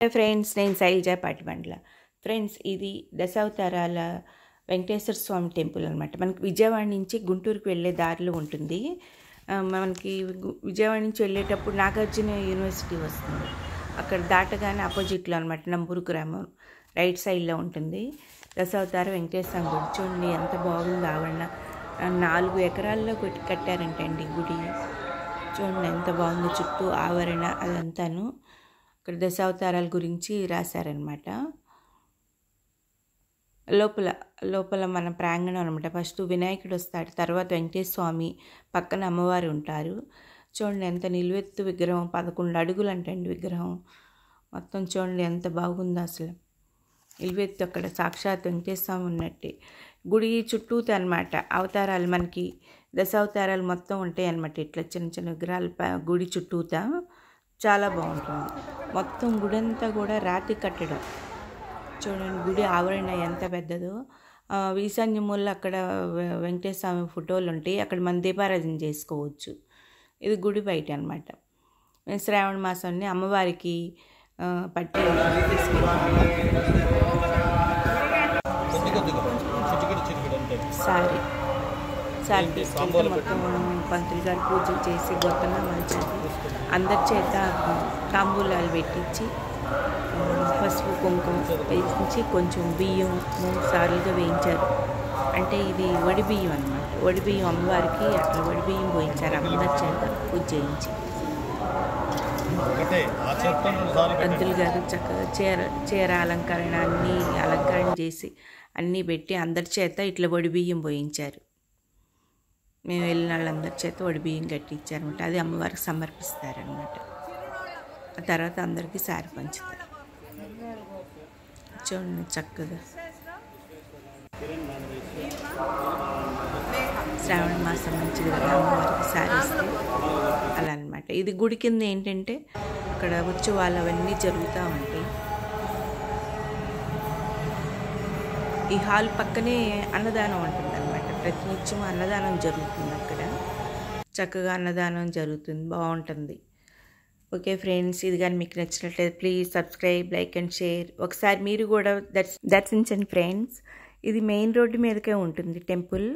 Friends, నేను Shailaja Patibandla. Friends, ఇది దశావతారాల వెంకటేశ్వర స్వామి temple అనమాట. మనకి విజయవాడ నుంచి గుంటూరుకు వెళ్ళే దారిలో ఉంటుంది. మనకి విజయవాడ నుంచి వెళ్ళేటప్పుడు నాగార్జున యూనివర్సిటీ వస్తుంది. అక్కడ దాటగానే ఆపోజిట్లో అనమాట నంబూరు గ్రామం రైట్ సైడ్లో ఉంటుంది దశావతార వెంకటేశ్వర స్వామి గుడి. చూడండి ఎంత బాగుంది ఆవరణ. 4 ఎకరాల్లో కట్టారంటండి గుడి. చూడండి ఎంత బాగుంది, చుట్టూ ఆవరణ అదంతాను. ఇక్కడ దశావతారాల గురించి రాశారనమాట. లోపల మన ప్రాంగణం అనమాట. ఫస్ట్ వినాయకుడు వస్తాడు, తర్వాత వెంకటేశ్వర స్వామి, పక్కన అమ్మవారు ఉంటారు. చూడండి ఎంత నిలువెత్తు విగ్రహం, 11 అడుగులు అంటండి విగ్రహం. మొత్తం చూడండి ఎంత బాగుందో అసలు. నిలువెత్తు అక్కడ సాక్షాత్ వెంకటేశ్వర స్వామి ఉన్నట్టే. గుడి చుట్టూతో అనమాట అవతారాలు, మనకి దశావతారాలు మొత్తం ఉంటాయి అనమాట. ఇట్లా చిన్న చిన్న విగ్రహాలు గుడి చుట్టూతా చాలా బాగుంటుంది. మొత్తం గుడి అంతా కూడా రాతి కట్టడం. చూడండి గుడి ఆవరణ ఎంత పెద్దదో. ఈశాన్య మూల అక్కడ వెంకటేశ్వర స్వామి ఫోటోలు ఉంటాయి, అక్కడ మనం దీపారాధన చేసుకోవచ్చు. ఇది గుడి బయట అనమాట. శ్రావణ మాసాన్ని అమ్మవారికి పట్టి సారీ తీసుకెళ్తే మొత్తం పంతులు గారు పూజలు చేసి గొప్పగా మంచిది అందరి చేత తాంబూలాలు పెట్టించి పసుపు కుంకుమ వేయించి కొంచెం బియ్యం 3 సార్లుగా వేయించారు. అంటే ఇది వడి బియ్యం అనమాట. వడి బియ్యం అమ్మవారికి అట్లా వడి బియ్యం పోయించారు అందరి చేత పూజ చేయించి. పంతులు గారు చక్కగా చీర అలంకరణ అన్నీ అలంకరణ చేసి అన్నీ పెట్టి అందరి చేత ఇట్లా వడి బియ్యం పోయించారు. మేము వెళ్ళిన వాళ్ళందరి చేత వడి బియ్యం కట్టించారనమాట. అది అమ్మవారికి సమర్పిస్తారనమాట. ఆ తర్వాత అందరికీ సారి పంచుతారు. చూడండి చక్కగా శ్రావణ మాసం మంచిది కదా, అమ్మవారికి సారి ఇస్తే అలా అనమాట. ఇది గుడి కింద ఏంటంటే అక్కడ ఉత్సవాలు అవన్నీ జరుగుతూ ఉంటాయి. ఈ హాల్ పక్కనే అన్నదానం ఉంటుంది అనమాట. ప్రతినిత్యం అన్నదానం జరుగుతుంది అక్కడ. చక్కగా అన్నదానం జరుగుతుంది, బాగుంటుంది. ఓకే ఫ్రెండ్స్, ఇది కానీ మీకు నచ్చినట్లయితే please subscribe, like and share. ఒకసారి మీరు కూడా దర్శించండి ఫ్రెండ్స్. ఇది మెయిన్ రోడ్డు మీదకే ఉంటుంది టెంపుల్.